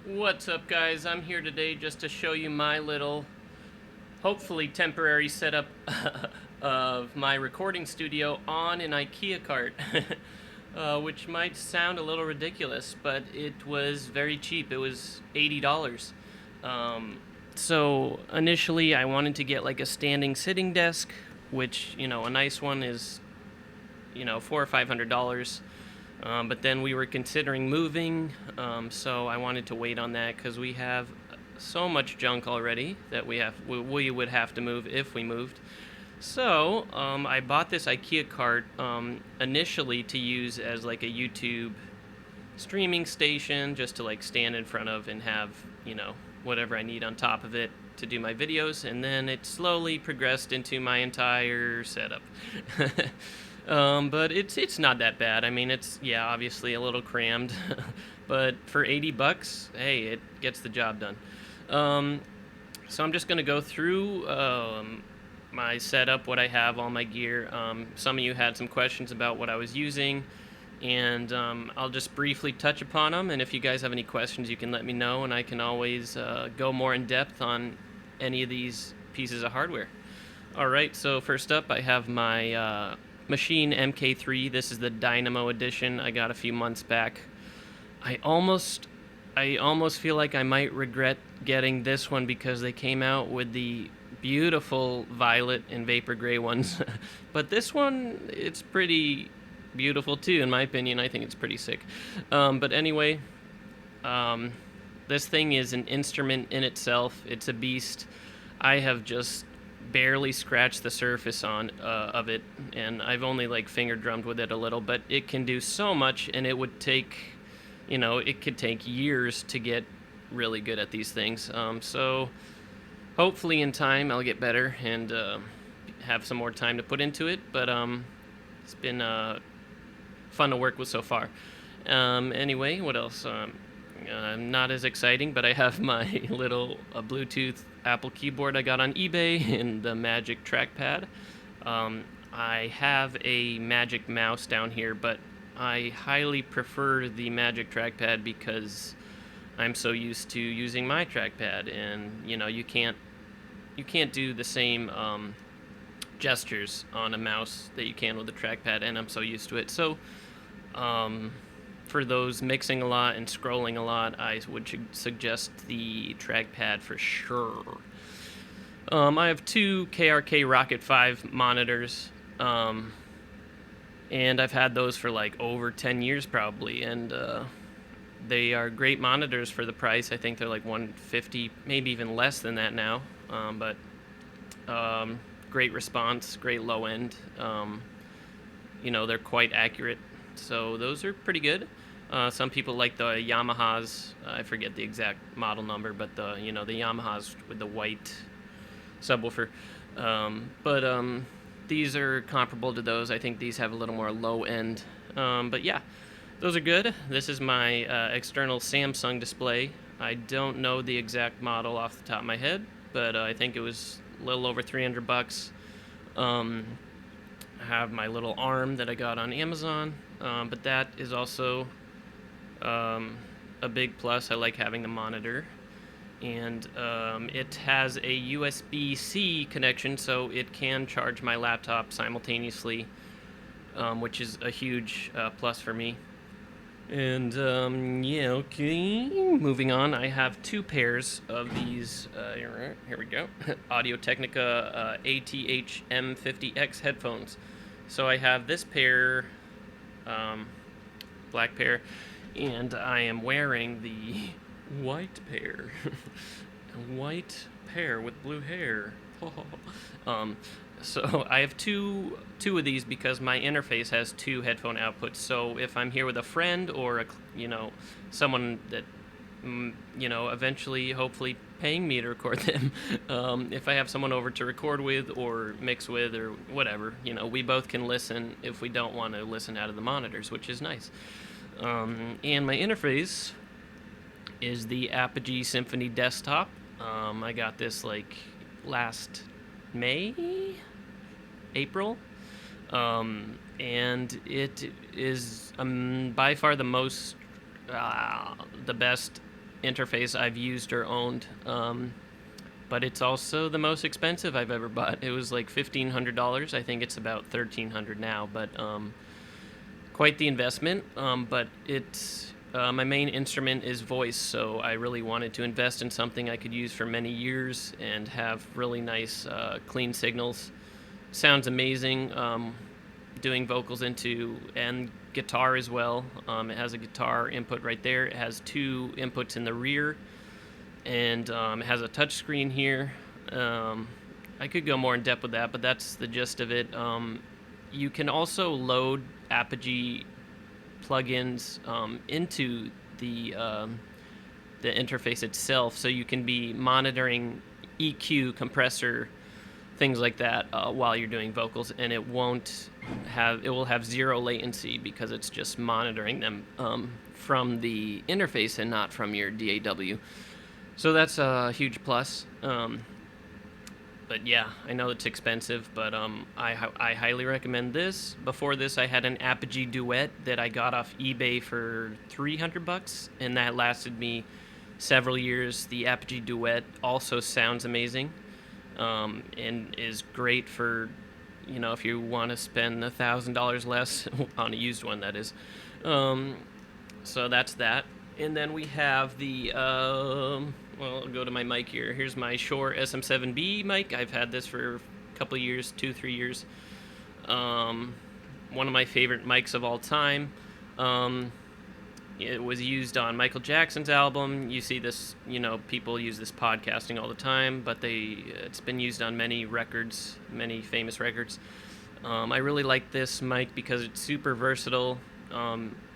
What's up, guys? I'm here today just to show you my little, hopefully temporary setup of my recording studio on an Ikea cart. Which might sound a little ridiculous, but it was very cheap. It was $80. So initially I wanted to get like a standing sitting desk, which, a nice one is, $400 or $500. But then we were considering moving, so I wanted to wait on that because we have so much junk already that we would have to move if we moved. So I bought this IKEA cart initially to use as like a YouTube streaming station, just to like stand in front of and have whatever I need on top of it to do my videos, and then it slowly progressed into my entire setup. But it's not that bad. I mean, it's obviously a little crammed, but for $80, hey, it gets the job done. So I'm just gonna go through my setup, what I have, all my gear. Some of you had some questions about what I was using, and I'll just briefly touch upon them. And if you guys have any questions, you can let me know, and I can always go more in depth on any of these pieces of hardware. All right, so first up, I have my Machine MK3. This is the Dynamo edition I got a few months back. I almost feel like I might regret getting this one because they came out with the beautiful violet and vapor gray ones. But this one, it's pretty beautiful too, in my opinion. I think it's pretty sick. But anyway, this thing is an instrument in itself. It's a beast. I have just barely scratched the surface of it, and I've only like finger drummed with it a little, but it can do so much, and it would take, it could take years to get really good at these things. So hopefully in time I'll get better and have some more time to put into it, but it's been fun to work with so far. Anyway, what else? Not as exciting, but I have my little Bluetooth Apple keyboard I got on eBay and the Magic trackpad. I have a Magic mouse down here, but I highly prefer the Magic trackpad because I'm so used to using my trackpad, and you can't do the same gestures on a mouse that you can with a trackpad, and I'm so used to it. So for those mixing a lot and scrolling a lot, I would suggest the trackpad for sure. I have two KRK Rocket 5 monitors, and I've had those for like over 10 years probably, and they are great monitors for the price. I think they're like $150, maybe even less than that now, but great response, great low end. They're quite accurate. So those are pretty good. Some people like the Yamahas. I forget the exact model number, but the Yamahas with the white subwoofer. But these are comparable to those. I think these have a little more low end. But yeah, those are good. This is my external Samsung display. I don't know the exact model off the top of my head, but I think it was a little over $300. I have my little arm that I got on Amazon, but that is also a big plus. I like having the monitor, and it has a USB-C connection, so it can charge my laptop simultaneously, which is a huge plus for me. And okay, moving on, I have two pairs of these, here we go, Audio-Technica ATH M50X headphones. So I have this pair, black pair, and I am wearing the white pair. A white pair with blue hair. So I have two of these because my interface has two headphone outputs. So if I'm here with a friend or someone that eventually hopefully paying me to record them, if I have someone over to record with or mix with or whatever, we both can listen if we don't want to listen out of the monitors, which is nice. And my interface is the Apogee Symphony desktop. I got this like last April, and it is by far the best interface I've used or owned. But it's also the most expensive I've ever bought. It was like $1,500. I think it's about $1,300 now, but quite the investment. But it's my main instrument is voice, so I really wanted to invest in something I could use for many years and have really nice, clean signals. Sounds amazing. Doing vocals into and guitar as well. It has a guitar input right there. It has two inputs in the rear, and it has a touch screen here. I could go more in depth with that, but that's the gist of it. You can also load Apogee plugins into the interface itself, so you can be monitoring EQ, compressor, things like that while you're doing vocals, and it will have zero latency because it's just monitoring them from the interface and not from your DAW. So that's a huge plus. But yeah, I know it's expensive, but I highly recommend this. Before this, I had an Apogee Duet that I got off eBay for $300, and that lasted me several years. The Apogee Duet also sounds amazing, and is great for, if you want to spend $1,000 less on a used one, that is. So that's that. And then we have the, well, I'll go to my mic here. Here's my Shure SM7B mic. I've had this for a couple of years, 2-3 years. One of my favorite mics of all time. It was used on Michael Jackson's album. You see this, people use this podcasting all the time, but it's been used on many records, many famous records. I really like this mic because it's super versatile.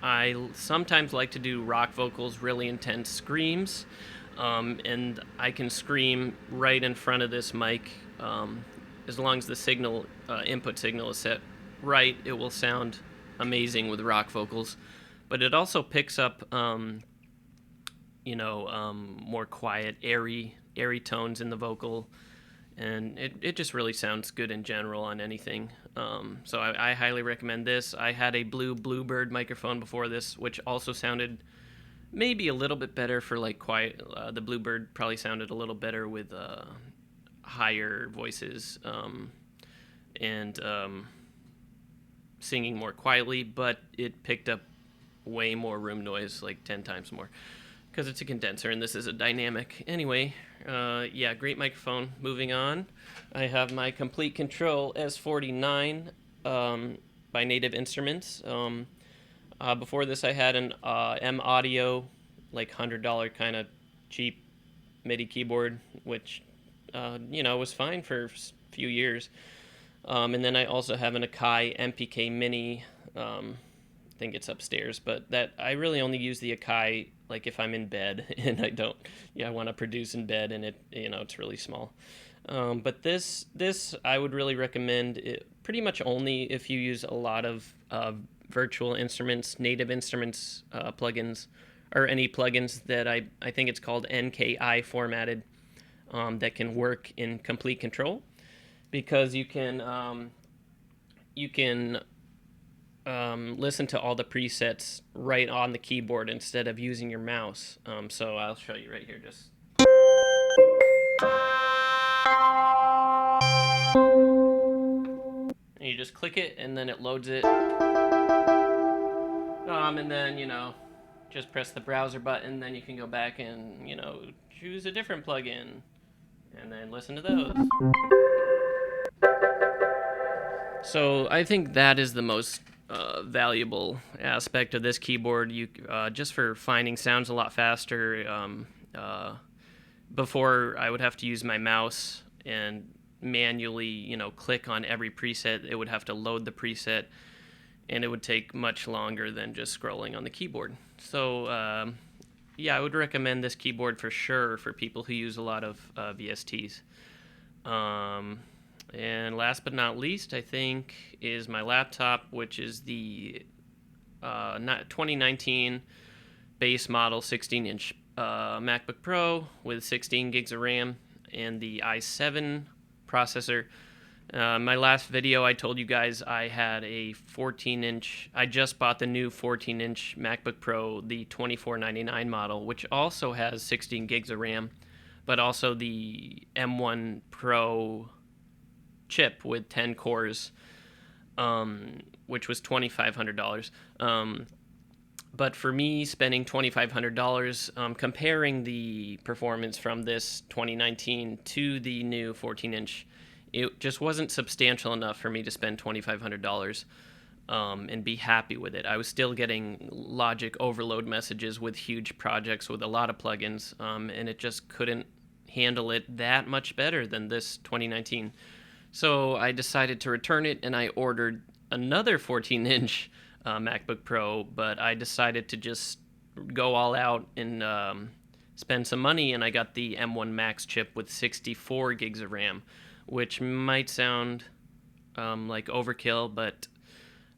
I sometimes like to do rock vocals, really intense screams, and I can scream right in front of this mic. As long as the input signal is set right, it will sound amazing with rock vocals. But it also picks up, more quiet, airy tones in the vocal, and it just really sounds good in general on anything. So I highly recommend this. I had a Bluebird microphone before this, which also sounded maybe a little bit better for like quiet. The Bluebird probably sounded a little better with higher voices and singing more quietly, but it picked up way more room noise, like 10 times more, because it's a condenser and this is a dynamic. Anyway, yeah, great microphone. Moving on, I have my Complete Control S49 by Native Instruments. Before this, I had an M Audio, like $100 kind of cheap MIDI keyboard, which was fine for a few years. And then I also have an Akai MPK Mini. I think it's upstairs, but that I really only use the Akai like if I'm in bed and I want to produce in bed, and it's really small. But this I would really recommend it pretty much only if you use a lot of virtual instruments, Native Instruments plugins, or any plugins that I think it's called NKI formatted, that can work in Complete Control, because you can listen to all the presets right on the keyboard instead of using your mouse. So I'll show you right here. Just and you just click it, and then it loads it. And then just press the browser button. Then you can go back and choose a different plugin, and then listen to those. So I think that is the most valuable aspect of this keyboard. You just for finding sounds a lot faster. Before, I would have to use my mouse and manually, click on every preset. It would have to load the preset, and it would take much longer than just scrolling on the keyboard. So yeah, I would recommend this keyboard for sure for people who use a lot of VSTs. And last but not least, I think, is my laptop, which is the 2019 base model 16-inch MacBook Pro with 16 gigs of RAM and the i7 processor. My last video, I told you guys I had a 14-inch. I just bought the new 14-inch MacBook Pro, the 2499 model, which also has 16 gigs of RAM, but also the M1 Pro chip with 10 cores, which was $2,500. But for me, spending $2,500, comparing the performance from this 2019 to the new 14-inch, it just wasn't substantial enough for me to spend $2,500 and be happy with it. I was still getting logic overload messages with huge projects with a lot of plugins, and it just couldn't handle it that much better than this 2019. So I decided to return it, and I ordered another 14-inch MacBook Pro, but I decided to just go all out and spend some money, and I got the M1 Max chip with 64 gigs of RAM, which might sound like overkill, but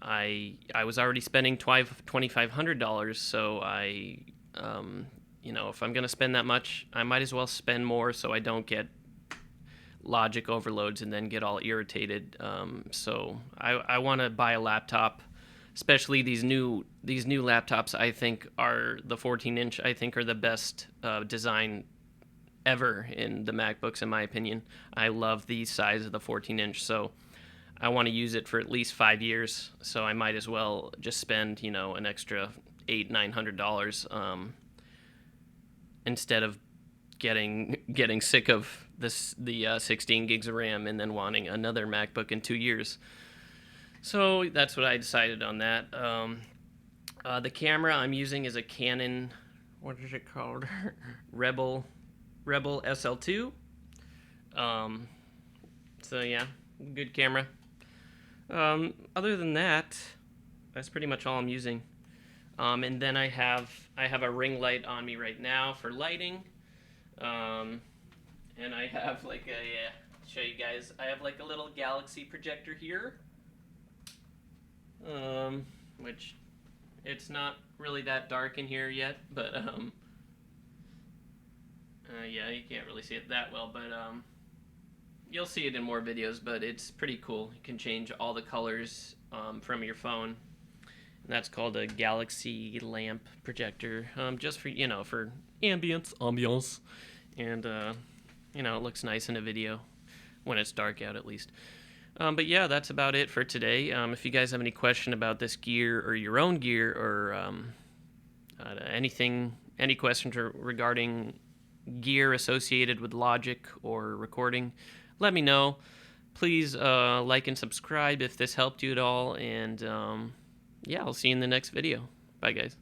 I was already spending $2,500, so if I'm going to spend that much, I might as well spend more so I don't get logic overloads and then get all irritated. So I want to buy a laptop, especially these new laptops. I think are the 14-inch. I think are the best design ever in the MacBooks, in my opinion. I love the size of the 14-inch, so I want to use it for at least 5 years. So I might as well just spend an extra $800-900 instead of getting sick of the 16 gigs of RAM and then wanting another MacBook in 2 years. So that's what I decided on that. The camera I'm using is a Canon, what is it called? Rebel SL2. So yeah, good camera. Other than that, that's pretty much all I'm using. And then I have a ring light on me right now for lighting. And I have like show you guys. I have like a little Galaxy projector here. Which it's not really that dark in here yet, but yeah, you can't really see it that well, but you'll see it in more videos. But it's pretty cool. You can change all the colors from your phone. And that's called a Galaxy lamp projector, just for for ambiance, and it looks nice in a video when it's dark out, at least. But yeah, that's about it for today. If you guys have any question about this gear or your own gear, or any questions regarding gear associated with Logic or recording, let me know. Please like and subscribe if this helped you at all, and yeah, I'll see you in the next video. Bye, guys.